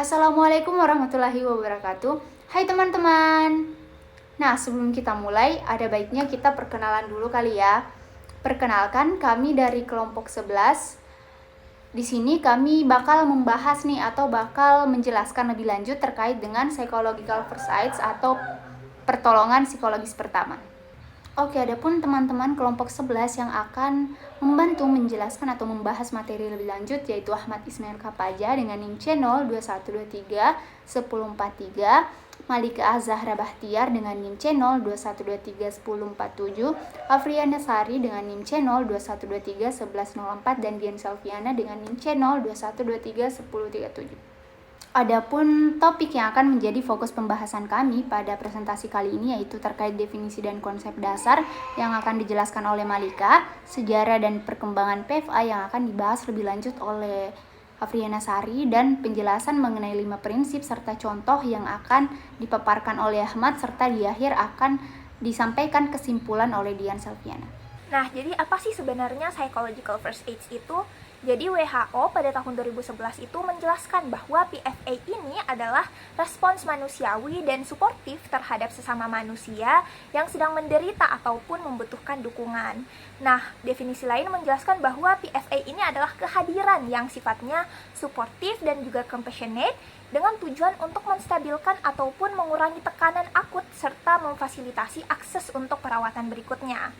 Assalamualaikum warahmatullahi wabarakatuh. Hai teman-teman. Nah, sebelum kita mulai, ada baiknya kita perkenalan dulu kali ya. Perkenalkan, kami dari kelompok 11. Di sini kami bakal membahas nih atau bakal menjelaskan lebih lanjut terkait dengan psychological first aids atau pertolongan psikologis pertama. Oke, adapun teman-teman kelompok 11 yang akan membantu menjelaskan atau membahas materi lebih lanjut yaitu Ahmad Ismail Kapaja dengan NIM channel 2123 1043, Malika Azahra Bahtiar dengan NIM channel 2123 1047, Afriana Sari dengan NIM channel 2123 1104 dan Dian Salviana dengan NIM channel 2123 1037. Adapun topik yang akan menjadi fokus pembahasan kami pada presentasi kali ini yaitu terkait definisi dan konsep dasar yang akan dijelaskan oleh Malika, sejarah dan perkembangan PFA yang akan dibahas lebih lanjut oleh Afriana Sari, dan penjelasan mengenai 5 prinsip serta contoh yang akan dipaparkan oleh Ahmad, serta di akhir akan disampaikan kesimpulan oleh Dian Salviana. Nah, jadi apa sih sebenarnya psychological first aids itu? Jadi WHO pada tahun 2011 itu menjelaskan bahwa PFA ini adalah respons manusiawi dan suportif terhadap sesama manusia yang sedang menderita ataupun membutuhkan dukungan. Nah, definisi lain menjelaskan bahwa PFA ini adalah kehadiran yang sifatnya suportif dan juga compassionate dengan tujuan untuk menstabilkan ataupun mengurangi tekanan akut serta memfasilitasi akses untuk perawatan berikutnya.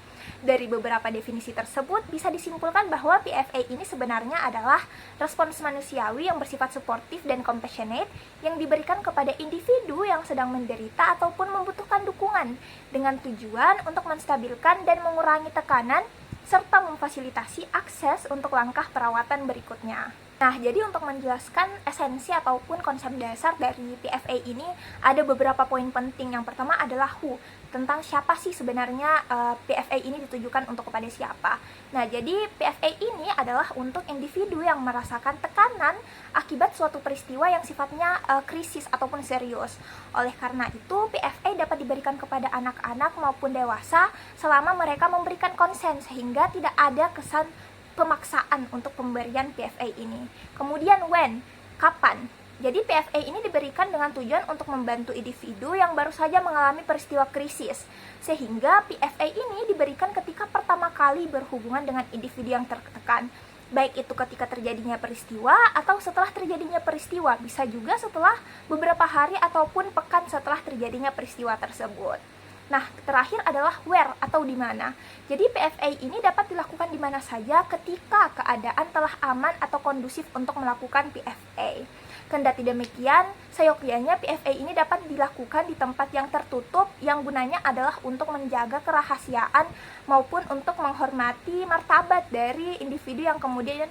Dari beberapa definisi tersebut bisa disimpulkan bahwa PFA ini sebenarnya adalah respons manusiawi yang bersifat suportif dan compassionate yang diberikan kepada individu yang sedang menderita ataupun membutuhkan dukungan dengan tujuan untuk menstabilkan dan mengurangi tekanan serta memfasilitasi akses untuk langkah perawatan berikutnya. Nah, jadi untuk menjelaskan esensi ataupun konsep dasar dari PFA ini ada beberapa poin penting. Yang pertama adalah who, tentang siapa sih sebenarnya PFA ini ditujukan untuk kepada siapa. Nah, jadi PFA ini adalah untuk individu yang merasakan tekanan akibat suatu peristiwa yang sifatnya krisis ataupun serius. Oleh karena itu, PFA dapat diberikan kepada anak-anak maupun dewasa selama mereka memberikan konsen sehingga tidak ada kesan pemaksaan untuk pemberian PFA ini. Kemudian when, kapan? Jadi PFA ini diberikan dengan tujuan untuk membantu individu yang baru saja mengalami peristiwa krisis. Sehingga PFA ini diberikan ketika pertama kali berhubungan dengan individu yang tertekan. Baik itu ketika terjadinya peristiwa atau setelah terjadinya peristiwa, bisa juga setelah beberapa hari ataupun pekan setelah terjadinya peristiwa tersebut. Nah, terakhir adalah where atau di mana. Jadi PFA ini dapat dilakukan di mana saja ketika keadaan telah aman atau kondusif untuk melakukan PFA. Kendati demikian, seyogyanya PFA ini dapat dilakukan di tempat yang tertutup yang gunanya adalah untuk menjaga kerahasiaan maupun untuk menghormati martabat dari individu yang kemudian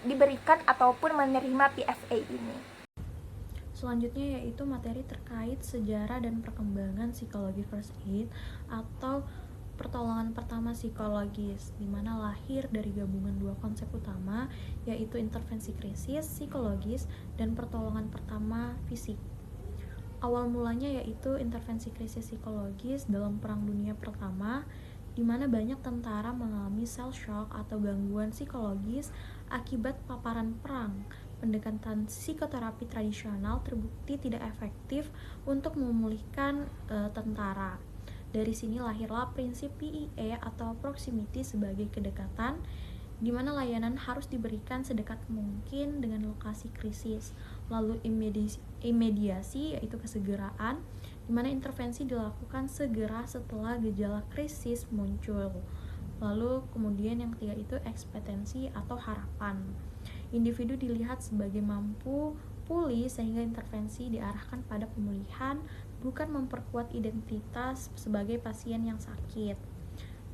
diberikan ataupun menerima PFA ini. Selanjutnya yaitu materi terkait sejarah dan perkembangan psikologi first aid atau pertolongan pertama psikologis, di mana lahir dari gabungan dua konsep utama yaitu intervensi krisis psikologis dan pertolongan pertama fisik. Awal mulanya yaitu intervensi krisis psikologis dalam Perang Dunia Pertama, di mana banyak tentara mengalami shell shock atau gangguan psikologis akibat paparan perang. Pendekatan psikoterapi tradisional terbukti tidak efektif untuk memulihkan tentara. Dari sini lahirlah prinsip PIE atau proximity sebagai kedekatan, di mana layanan harus diberikan sedekat mungkin dengan lokasi krisis. Lalu imediasi yaitu kesegeraan, di mana intervensi dilakukan segera setelah gejala krisis muncul. Lalu kemudian yang ketiga itu ekspektansi atau harapan. Individu dilihat sebagai mampu pulih sehingga intervensi diarahkan pada pemulihan, bukan memperkuat identitas sebagai pasien yang sakit.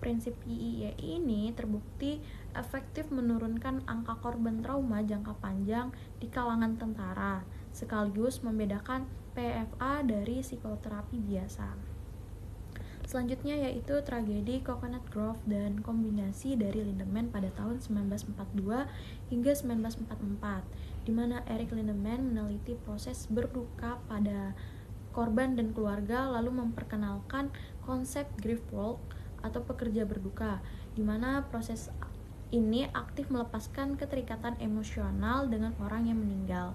Prinsip PIE ini terbukti efektif menurunkan angka korban trauma jangka panjang di kalangan tentara, sekaligus membedakan PFA dari psikoterapi biasa. Selanjutnya yaitu tragedi Coconut Grove dan kombinasi dari Lindemann pada tahun 1942 hingga 1944, di mana Eric Lindemann meneliti proses berduka pada korban dan keluarga, lalu memperkenalkan konsep grief walk atau pekerja berduka, di mana proses ini aktif melepaskan keterikatan emosional dengan orang yang meninggal.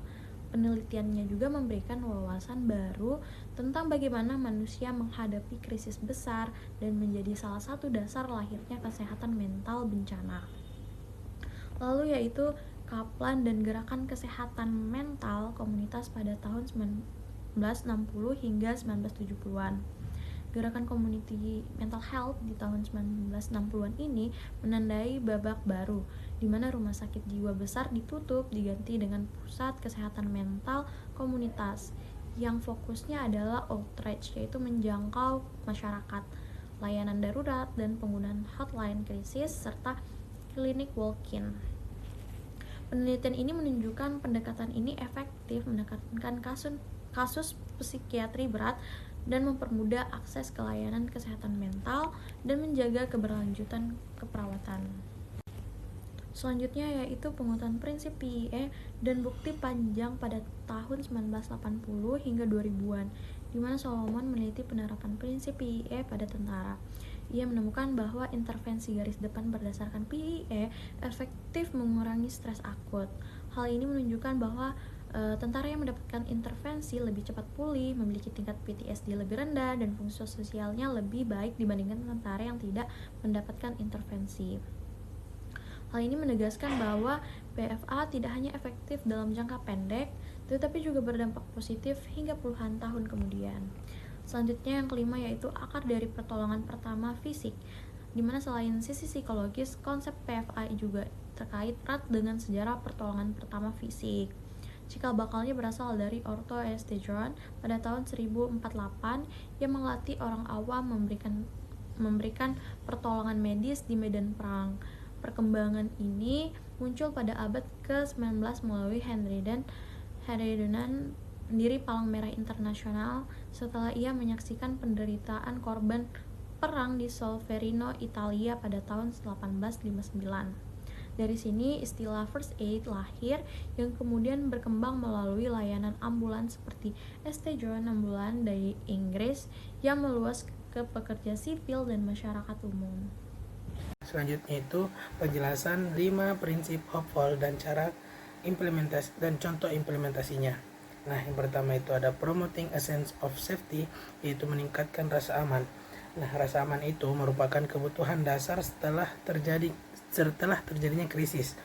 Penelitiannya juga memberikan wawasan baru tentang bagaimana manusia menghadapi krisis besar dan menjadi salah satu dasar lahirnya kesehatan mental bencana. Lalu yaitu Kaplan dan Gerakan Kesehatan Mental Komunitas pada tahun 1960 hingga 1970-an. Gerakan Community Mental Health di tahun 1960-an ini menandai babak baru, di mana rumah sakit jiwa besar ditutup diganti dengan pusat kesehatan mental komunitas yang fokusnya adalah outreach, yaitu menjangkau masyarakat, layanan darurat, dan penggunaan hotline krisis, serta klinik walk-in. Penelitian ini menunjukkan pendekatan ini efektif menekankan kasus psikiatri berat dan mempermudah akses ke layanan kesehatan mental dan menjaga keberlanjutan keperawatan. Selanjutnya yaitu penguatan prinsip PIE dan bukti panjang pada tahun 1980 hingga 2000-an, di mana Solomon meneliti penerapan prinsip PIE pada tentara. Ia menemukan bahwa intervensi garis depan berdasarkan PIE efektif mengurangi stres akut. Hal ini menunjukkan bahwa tentara yang mendapatkan intervensi lebih cepat pulih, memiliki tingkat PTSD lebih rendah, dan fungsi sosialnya lebih baik dibandingkan tentara yang tidak mendapatkan intervensi. Hal ini menegaskan bahwa PFA tidak hanya efektif dalam jangka pendek, tetapi juga berdampak positif hingga puluhan tahun kemudian. Selanjutnya yang kelima yaitu akar dari pertolongan pertama fisik, di mana selain sisi psikologis, konsep PFA juga terkait erat dengan sejarah pertolongan pertama fisik. Cikal bakalnya berasal dari Otto Estejon pada tahun 1048 yang melatih orang awam memberikan pertolongan medis di medan perang. Perkembangan ini muncul pada abad ke-19 melalui Henry Dunant, pendiri Palang Merah Internasional, setelah ia menyaksikan penderitaan korban perang di Solferino, Italia pada tahun 1859. Dari sini istilah first aid lahir yang kemudian berkembang melalui layanan ambulans seperti Estejon ambulan dari Inggris yang meluas ke pekerja sipil dan masyarakat umum. Selanjutnya itu penjelasan 5 prinsip Hopeful dan cara implementasi dan contoh implementasinya. Nah, yang pertama itu ada promoting a sense of safety, yaitu meningkatkan rasa aman. Nah, rasa aman itu merupakan kebutuhan dasar setelah terjadinya krisis.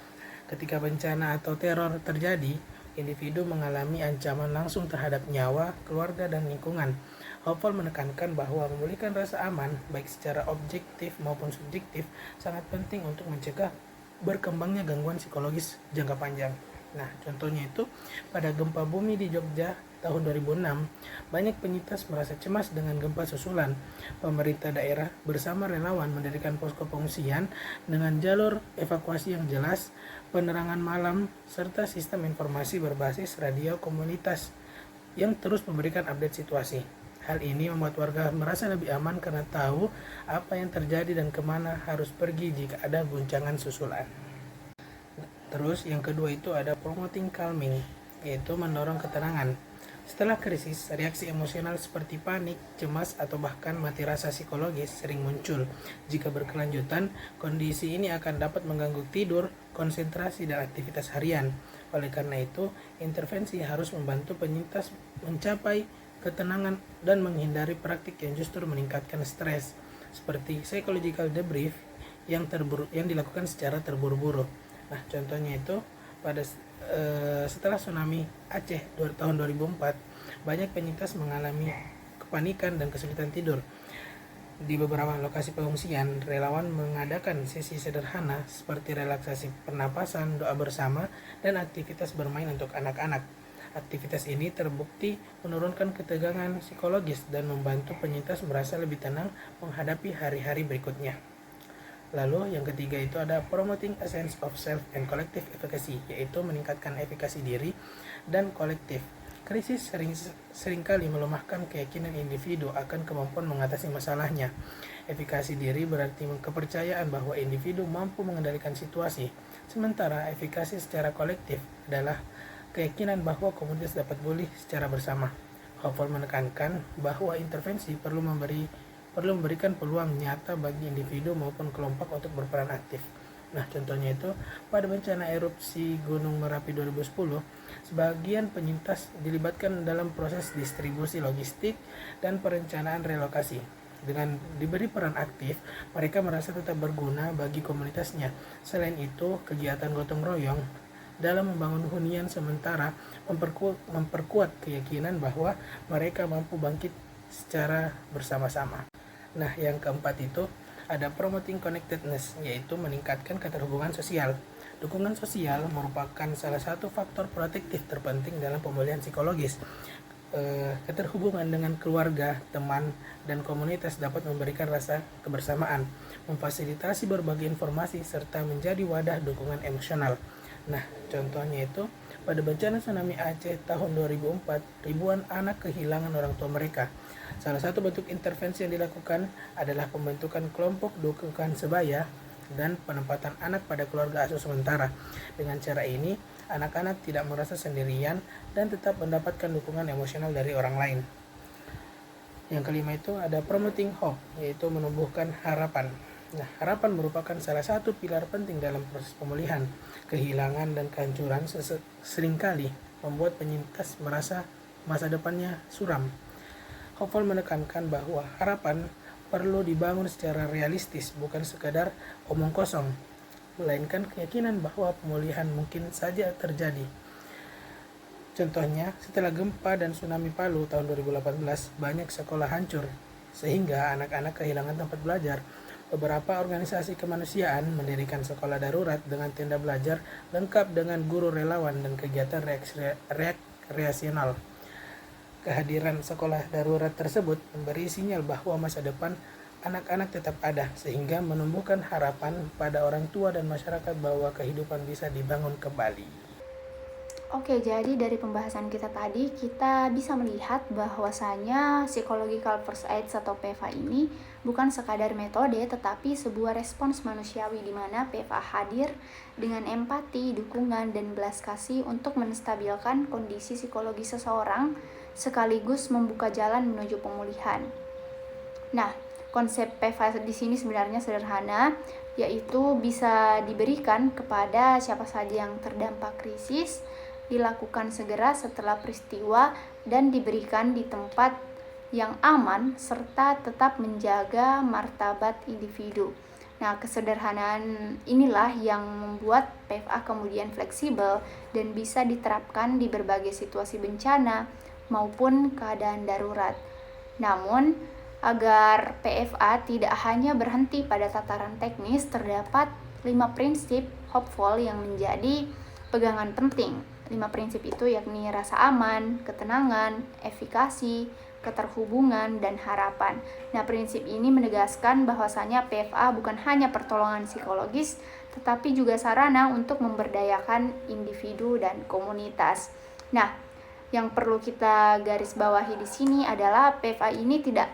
Ketika bencana atau teror terjadi, individu mengalami ancaman langsung terhadap nyawa, keluarga, dan lingkungan. Hopeful menekankan bahwa memulihkan rasa aman, baik secara objektif maupun subjektif, sangat penting untuk mencegah berkembangnya gangguan psikologis jangka panjang. Nah, contohnya itu pada gempa bumi di Jogja tahun 2006, banyak penyintas merasa cemas dengan gempa susulan. Pemerintah daerah bersama relawan mendirikan posko pengungsian dengan jalur evakuasi yang jelas, penerangan malam, serta sistem informasi berbasis radio komunitas yang terus memberikan update situasi. Hal ini membuat warga merasa lebih aman karena tahu apa yang terjadi dan kemana harus pergi jika ada guncangan susulan. Terus yang kedua itu ada promoting calming, yaitu mendorong ketenangan. Setelah krisis, reaksi emosional seperti panik, cemas, atau bahkan mati rasa psikologis sering muncul. Jika berkelanjutan, kondisi ini akan dapat mengganggu tidur, konsentrasi, dan aktivitas harian. Oleh karena itu, intervensi harus membantu penyintas mencapai ketenangan dan menghindari praktik yang justru meningkatkan stres, seperti psychological debrief yang dilakukan secara terburu-buru. Nah, contohnya itu setelah tsunami Aceh tahun 2004, banyak penyintas mengalami kepanikan dan kesulitan tidur. Di beberapa lokasi pengungsian, relawan mengadakan sesi sederhana seperti relaksasi pernapasan, doa bersama, dan aktivitas bermain untuk anak-anak. Aktivitas ini terbukti menurunkan ketegangan psikologis dan membantu penyintas merasa lebih tenang menghadapi hari-hari berikutnya. Lalu yang ketiga itu ada promoting a sense of self and collective efficacy, yaitu meningkatkan efikasi diri dan kolektif. Krisis seringkali melemahkan keyakinan individu akan kemampuan mengatasi masalahnya. Efikasi diri berarti kepercayaan bahwa individu mampu mengendalikan situasi, sementara efikasi secara kolektif adalah keyakinan bahwa komunitas dapat pulih secara bersama. Hopeful menekankan bahwa intervensi perlu memberikan peluang nyata bagi individu maupun kelompok untuk berperan aktif. Nah, contohnya itu pada bencana erupsi Gunung Merapi 2010, sebagian penyintas dilibatkan dalam proses distribusi logistik dan perencanaan relokasi. Dengan diberi peran aktif, mereka merasa tetap berguna bagi komunitasnya. Selain itu, kegiatan gotong royong dalam membangun hunian sementara memperkuat keyakinan bahwa mereka mampu bangkit secara bersama-sama. Nah, yang keempat itu ada promoting connectedness, yaitu meningkatkan keterhubungan sosial. Dukungan sosial merupakan salah satu faktor protektif terpenting dalam pemulihan psikologis. Keterhubungan dengan keluarga, teman, dan komunitas dapat memberikan rasa kebersamaan, memfasilitasi berbagai informasi, serta menjadi wadah dukungan emosional. Nah, contohnya itu pada bencana tsunami Aceh tahun 2004, ribuan anak kehilangan orang tua mereka. Salah satu bentuk intervensi yang dilakukan adalah pembentukan kelompok dukungan sebaya dan penempatan anak pada keluarga asuh sementara. Dengan cara ini, anak-anak tidak merasa sendirian dan tetap mendapatkan dukungan emosional dari orang lain. Yang kelima itu ada promoting hope, yaitu menumbuhkan harapan. Nah, harapan merupakan salah satu pilar penting dalam proses pemulihan. Kehilangan dan kehancuran seringkali membuat penyintas merasa masa depannya suram. Hopeful menekankan bahwa harapan perlu dibangun secara realistis, bukan sekadar omong kosong, melainkan keyakinan bahwa pemulihan mungkin saja terjadi. Contohnya, setelah gempa dan tsunami Palu tahun 2018, banyak sekolah hancur, sehingga anak-anak kehilangan tempat belajar. Beberapa organisasi kemanusiaan mendirikan sekolah darurat dengan tenda belajar lengkap dengan guru relawan dan kegiatan rekreasional. Kehadiran sekolah darurat tersebut memberi sinyal bahwa masa depan anak-anak tetap ada, sehingga menumbuhkan harapan pada orang tua dan masyarakat bahwa kehidupan bisa dibangun kembali. Oke, jadi dari pembahasan kita tadi, kita bisa melihat bahwasanya psychological first aid atau PFA ini bukan sekadar metode, tetapi sebuah respons manusiawi di mana PFA hadir dengan empati, dukungan, dan belas kasih untuk menstabilkan kondisi psikologi seseorang, sekaligus membuka jalan menuju pemulihan. Nah, konsep PFA di sini sebenarnya sederhana, yaitu bisa diberikan kepada siapa saja yang terdampak krisis, dilakukan segera setelah peristiwa, dan diberikan di tempat yang aman serta tetap menjaga martabat individu. Nah, kesederhanaan inilah yang membuat PFA kemudian fleksibel dan bisa diterapkan di berbagai situasi bencana maupun keadaan darurat. Namun, agar PFA tidak hanya berhenti pada tataran teknis, terdapat 5 prinsip hopeful yang menjadi pegangan penting. 5 prinsip itu yakni rasa aman, ketenangan, efikasi, keterhubungan, dan harapan. Nah, prinsip ini menegaskan bahwasanya PFA bukan hanya pertolongan psikologis, tetapi juga sarana untuk memberdayakan individu dan komunitas. Nah, yang perlu kita garis bawahi di sini adalah PFA ini tidak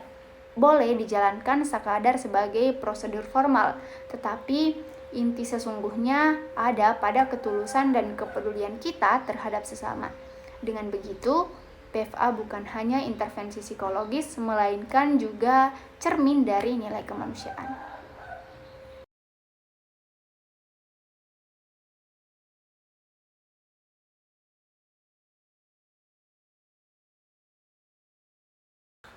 boleh dijalankan sekadar sebagai prosedur formal, tetapi inti sesungguhnya ada pada ketulusan dan kepedulian kita terhadap sesama. Dengan begitu, PFA bukan hanya intervensi psikologis, melainkan juga cermin dari nilai kemanusiaan.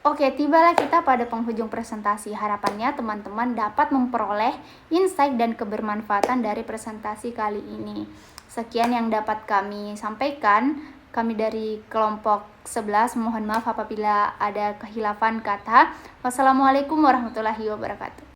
Oke, tibalah kita pada penghujung presentasi. Harapannya teman-teman dapat memperoleh insight dan kebermanfaatan dari presentasi kali ini. Sekian yang dapat kami sampaikan. Kami dari kelompok 11 mohon maaf apabila ada kehilafan kata. Wassalamualaikum warahmatullahi wabarakatuh.